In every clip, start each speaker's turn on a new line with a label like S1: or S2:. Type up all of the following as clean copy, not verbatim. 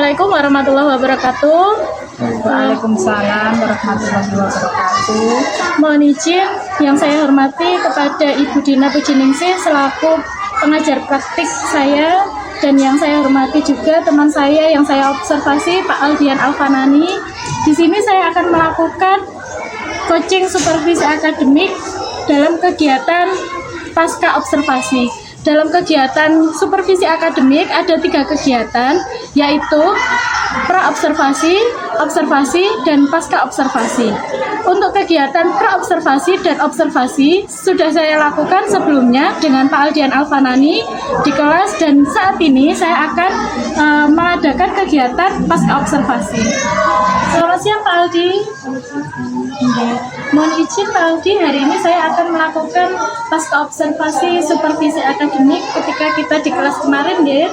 S1: Assalamualaikum warahmatullahi wabarakatuh.
S2: Waalaikumsalam warahmatullahi wabarakatuh.
S1: Mohon izin yang saya hormati kepada Ibu Dina Pujiningsih selaku pengajar praktik saya, dan yang saya hormati juga teman saya yang saya observasi Pak Aldian Alfanani. Di sini saya akan melakukan coaching supervisi akademik dalam kegiatan pasca observasi. Dalam kegiatan supervisi akademik ada 3 kegiatan, yaitu pra-observasi, observasi, dan pasca-observasi. Untuk kegiatan pra-observasi dan observasi sudah saya lakukan sebelumnya dengan Pak Aldian Alfanani di kelas, dan saat ini saya akan mengadakan kegiatan pasca-observasi. Selamat siang Pak Aldi. Mohon izin Pak Aldi, hari ini saya akan melakukan pasca-observasi supervisi akademik ketika kita di kelas kemarin ya.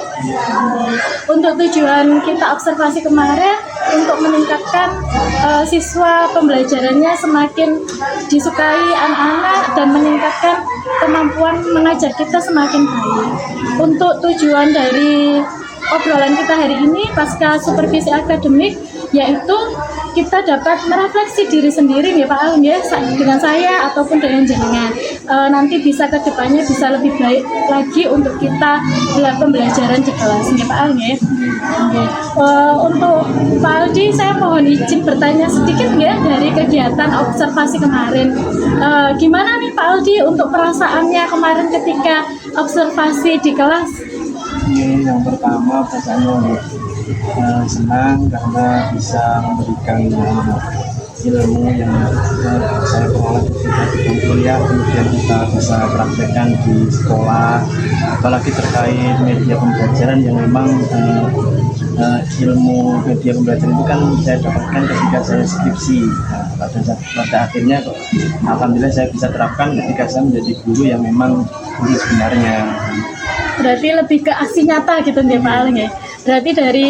S1: Untuk tujuan kita observasi kemarin untuk meningkatkan siswa pembelajarannya semakin disukai anak-anak dan meningkatkan kemampuan mengajar kita semakin baik. Untuk tujuan dari obrolan kita hari ini pasca supervisi akademik, yaitu kita dapat merefleksi diri sendiri ya Pak Alun ya, dengan saya ataupun dengan jenengan. Nanti bisa ke depannya bisa lebih baik lagi untuk kita pembelajaran di kelas ya Pak Alun ya. Untuk Pak Aldi, saya mohon izin bertanya sedikit ya dari kegiatan observasi kemarin. Gimana nih Pak Aldi untuk perasaannya kemarin ketika observasi di kelas?
S3: Yang pertama perasaannya senang karena bisa memberikan ilmu yang saya peroleh ketika di kuliah, kemudian kita bisa praktekkan di sekolah, apalagi terkait media pembelajaran yang memang ilmu media pembelajaran itu kan saya dapatkan ketika saya skripsi. Pada akhirnya alhamdulillah saya bisa terapkan ketika saya menjadi guru yang memang guru sebenarnya.
S1: Berarti lebih ke aksi nyata gitu ya Pak Aldi ya. Berarti dari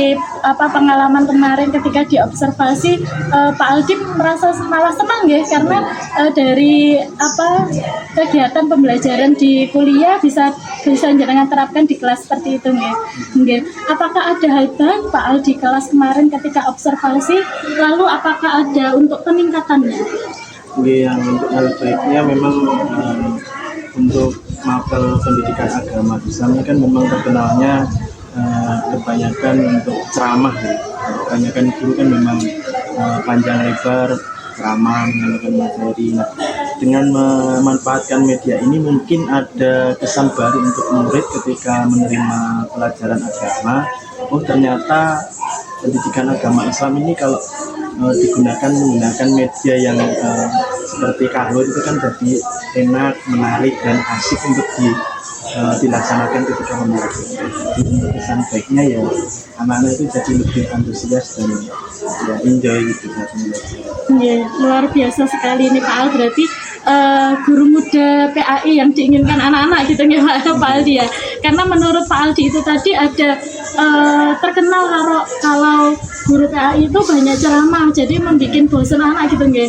S1: pengalaman kemarin ketika diobservasi, Pak Aldi merasa malah senang ya karena dari kegiatan pembelajaran di kuliah bisa jangan terapkan di kelas seperti itu ya. Apakah ada hal baik Pak Aldi kelas kemarin ketika observasi, lalu apakah ada untuk peningkatannya?
S3: Yang untuk hal baiknya memang untuk mapel pendidikan agama Islam ini kan memang terkenalnya kebanyakan untuk ceramah ya. Kebanyakan guru kan memang panjang lebar ceramah menyampaikan materi. Nah, dengan memanfaatkan media ini mungkin ada kesan baru untuk murid ketika menerima pelajaran agama. Oh ternyata pendidikan agama Islam ini kalau menggunakan media yang seperti Kahoot itu kan jadi enak, menarik, dan asik untuk dilaksanakan ketika membelajar. Untuk kesan baiknya ya anak-anak itu jadi lebih antusias dan ya enjoy gitu saat belajar.
S1: Ya, luar biasa sekali ini Pak Al, berarti guru muda PAI yang diinginkan anak-anak gitu ya Pak Aldi ya. Karena menurut Pak Aldi itu tadi ada terkenal kalau guru PAI itu banyak ceramah, jadi membuat bosan anak gitu ya.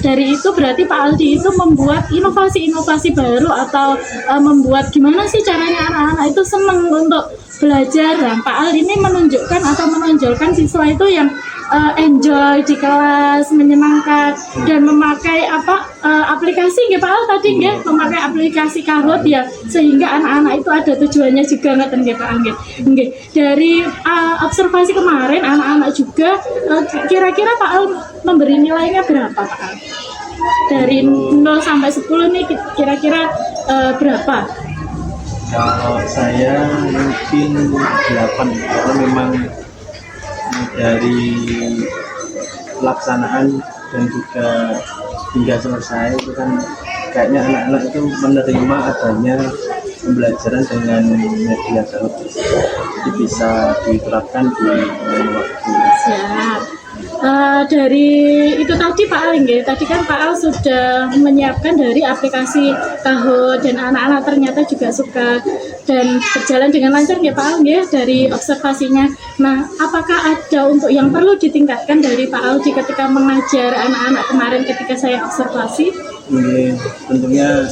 S1: Dari itu berarti Pak Aldi itu membuat inovasi-inovasi baru atau membuat gimana sih caranya anak-anak itu senang untuk belajar. Nah, Pak Aldi ini menunjukkan atau menonjolkan siswa itu yang enjoy di kelas, menyenangkan, dan memakai aplikasi ya Pak Al tadi ya, memakai aplikasi Kahoot ya, sehingga anak-anak itu ada tujuannya juga nggak ya Pak Al. Dari observasi kemarin anak-anak juga kira-kira Pak Al memberi nilainya berapa Pak Al? Dari 0 sampai 10 nih kira-kira berapa?
S3: Kalau saya mungkin 8 karena memang dari pelaksanaan dan juga hingga selesai itu kan kayaknya anak-anak itu menerima adanya pembelajaran dengan media Kahoot, jadi bisa diterapkan di waktu.
S1: Siap. Dari itu tadi Pak Al ya, tadi kan Pak Al sudah menyiapkan dari aplikasi Kahoot dan anak-anak ternyata juga suka dan berjalan dengan lancar ya Pak Al ya dari observasinya. Nah, apakah ada untuk yang perlu ditingkatkan dari Pak Aldi ketika mengajar anak-anak kemarin ketika saya observasi?
S3: Ini tentunya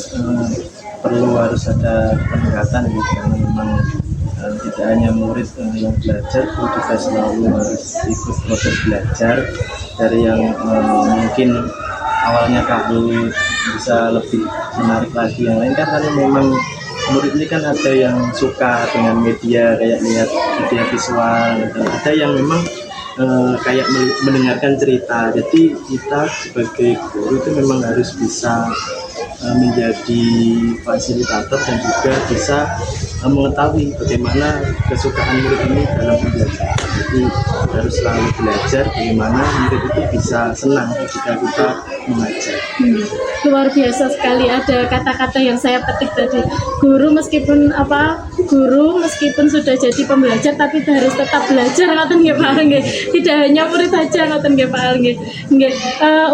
S3: perlu harus ada peningkatan gitu, karena memang tidak hanya murid yang belajar, guru juga selalu harus ikut proses belajar dari yang mungkin awalnya kaku bisa lebih menarik lagi yang lain kan, karena memang murid ini kan ada yang suka dengan media kayak lihat media visual, dan ada yang memang kayak mendengarkan cerita. Jadi kita sebagai guru itu memang harus bisa menjadi fasilitator dan juga bisa mengetahui bagaimana kesukaan murid ini dalam belajar. Jadi harus selalu belajar bagaimana murid itu bisa senang ketika kita mengajar.
S1: Luar biasa sekali, ada kata-kata yang saya petik tadi. Guru meskipun sudah jadi pembelajar tapi harus tetap belajar, ngoten nggih Pak Al nggih. Tidak hanya murid saja, ngoten nggih Pak Al nggih. Nggih.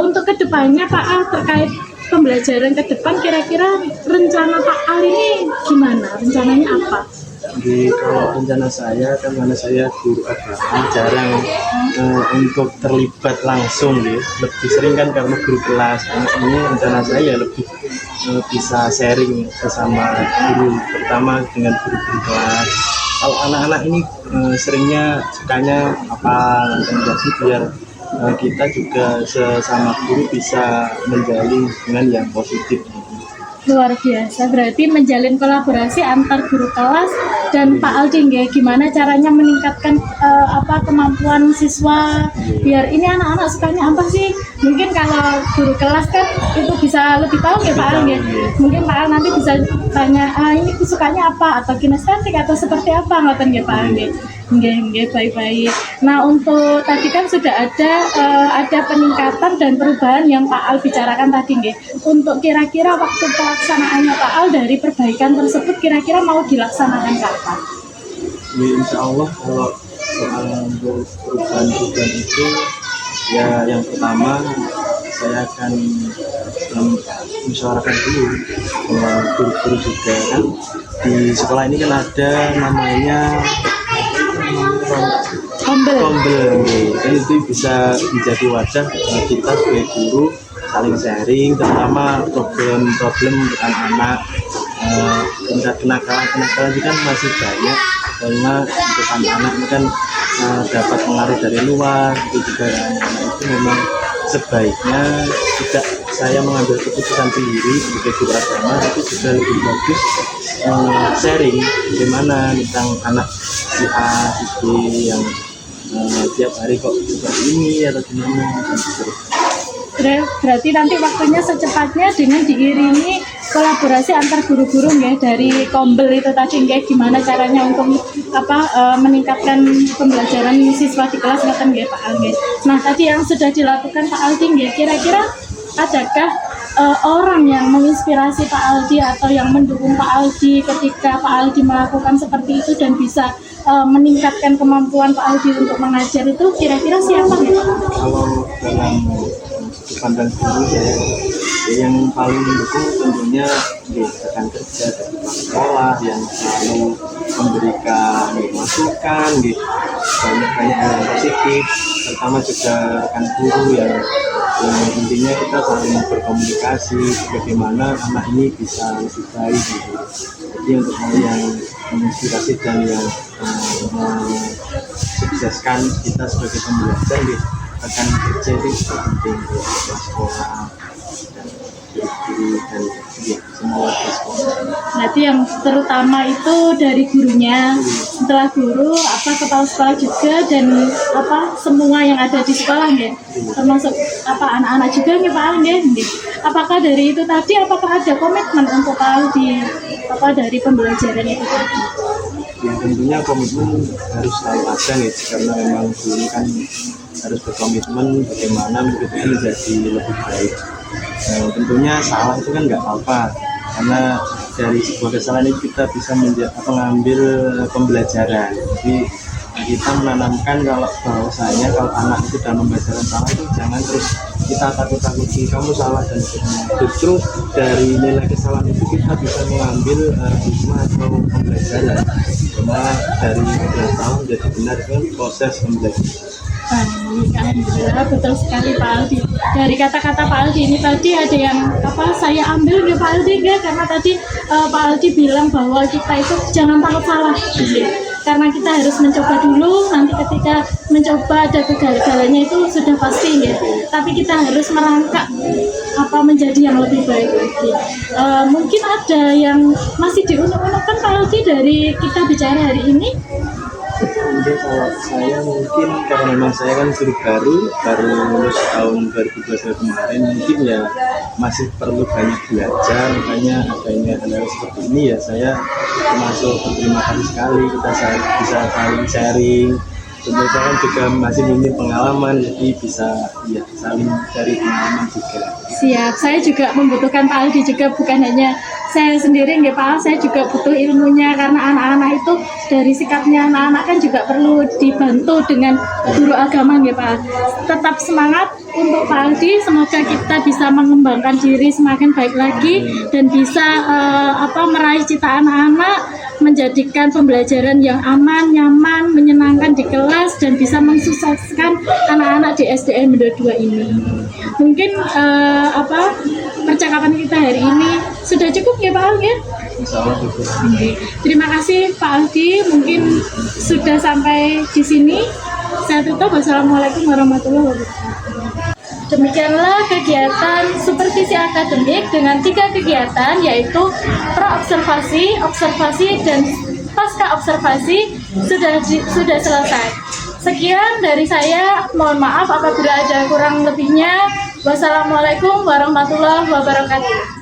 S1: Untuk kedepannya Pak Al terkait pembelajaran ke depan, kira-kira rencana Pak Al ini gimana? Rencananya apa?
S3: Jadi kalau rencana saya kan, karena saya guru agama, jarang untuk terlibat langsung ya. Lebih sering kan karena guru kelas. Ini rencana saya lebih bisa sharing bersama guru, terutama dengan guru-guru kelas. Kalau anak-anak ini seringnya sukanya apa rekomendasi, biar kita juga sesama guru bisa menjalin dengan yang positif.
S1: Luar biasa, berarti menjalin kolaborasi antar guru kelas dan Pak Aldi nggih, gimana caranya meningkatkan kemampuan siswa biar ini anak-anak sukanya apa sih? Mungkin kalau guru kelas kan itu bisa lebih tahu ya Pak Al nggih. Mungkin Pak Al nanti bisa tanya, ini sukanya apa, atau kinestetik atau seperti apa, ngoten nggih Pak Al nggih. Nggih, baik-baik. Nah, untuk tadi kan sudah ada peningkatan dan perubahan yang Pak Al bicarakan tadi nggih. Untuk kira-kira waktu pelaksanaannya Pak Al dari perbaikan tersebut kira-kira mau dilaksanakan kapan?
S3: Ya, insya Allah kalau soal perubahan itu ya, yang pertama saya akan musyawarahkan dulu guru-guru juga kan. Di sekolah ini kan ada namanya Kombel. Kan itu bisa menjadi wadah kita sebagai guru saling sharing, terutama problem untuk anak-anak. Tingkat kenakalan itu kan masih banyak, karena untuk anak-anak ini kan dapat pengaruh dari luar. Itu juga anak-anak itu memang sebaiknya tidak saya mengambil keputusan sendiri sebagai guru agama, itu juga lebih bagus sharing bagaimana tentang anak si A, si B yang tiap hari kok seperti ini atau gimana gitu.
S1: Berarti nanti waktunya secepatnya dengan diiringi kolaborasi antar guru-guru ya dari Kombel itu tadi nggih, gimana caranya untuk meningkatkan pembelajaran siswa di kelas ngoten nggih Pak Aldi. Nah, tadi yang sudah dilakukan Pak Aldi nggih, kira-kira adakah orang yang menginspirasi Pak Aldi atau yang mendukung Pak Aldi ketika Pak Aldi melakukan seperti itu dan bisa meningkatkan kemampuan Pak Aldi untuk mengajar itu, kira-kira siapa ya?
S3: Kalau dalam pandang guru ya, yang paling mendukung tentunya rekan kerja dari sekolah yang selalu memberikan masukan, banyak hal yang positif, terutama juga rekan guru yang intinya kita saling berkomunikasi bagaimana anak ini bisa lebih baik gitu. Jadi untuk hal yang menginspirasi dan yang mensukseskan kita sebagai pembelajar akan kerja itu penting untuk sekolah dan guru dan semua warga sekolah.
S1: Berarti yang terutama itu dari gurunya, setelah guru kepala sekolah juga, dan semua yang ada di sekolah ya, termasuk anak-anak juga nih Pak Al ya. Apakah dari itu tadi, apakah ada komitmen untuk Pak Al dari pembelajaran itu tadi?
S3: Ya, tentunya komitmen harus selalu ada nih, karena memang guru kan harus berkomitmen bagaimana murid itu menjadi lebih baik. Tentunya salah itu kan nggak apa-apa, karena dari sebuah kesalahan itu kita bisa mengambil pembelajaran. Jadi kita menanamkan kalau bahwasanya kalau anak itu dalam pembelajaran salah itu jangan terus kita takut-takuti kamu salah dan sebagainya. Justru dari nilai kesalahan itu kita bisa mengambil hikmah atau pembelajaran, karena dari beberapa tahun jadi benar kan proses pembelajaran.
S1: Alhamdulillah, betul sekali Pak Aldi. Dari kata-kata Pak Aldi ini tadi ada yang saya ambil ya Pak Aldi ya, karena tadi Pak Aldi bilang bahwa kita itu jangan takut salah. Karena kita harus mencoba dulu, nanti ketika mencoba ada kegagalannya itu sudah pasti ya. Tapi kita harus merangkak menjadi yang lebih baik lagi. Mungkin ada yang masih diunek-unekkan Pak Aldi dari kita bicara hari ini.
S3: Mungkin kalau saya mungkin karena memang saya kan guru baru lulus tahun 2012 kemarin, mungkin ya masih perlu banyak belajar, makanya adanya hal seperti ini ya saya termasuk berterima kasih sekali kita bisa saling sharing. Tentu saya kan juga masih minim pengalaman, jadi bisa ya saling cari pengalaman juga.
S1: Siap, saya juga membutuhkan Pak Aldi juga, bukan hanya saya sendiri nggih Pak, saya juga butuh ilmunya karena anak-anak itu dari sikapnya anak-anak kan juga perlu dibantu dengan guru agama nggih Pak. Tetap semangat untuk Pak Aldi, semoga kita bisa mengembangkan diri semakin baik lagi dan bisa meraih cita anak-anak, menjadikan pembelajaran yang aman, nyaman, menyenangkan di kelas dan bisa mensukseskan anak-anak di SDN Medan 2 ini. Mungkin percakapan kita hari ini sudah cukup ya Pak Aldi? Terima kasih Pak Aldi, mungkin sudah sampai di sini. Saya tutup. Wassalamualaikum warahmatullahi wabarakatuh. Demikianlah kegiatan supervisi akademik dengan 3 kegiatan, yaitu pra-observasi, observasi, dan pasca observasi sudah selesai. Sekian dari saya, mohon maaf apabila ada kurang lebihnya. Wassalamualaikum warahmatullahi wabarakatuh.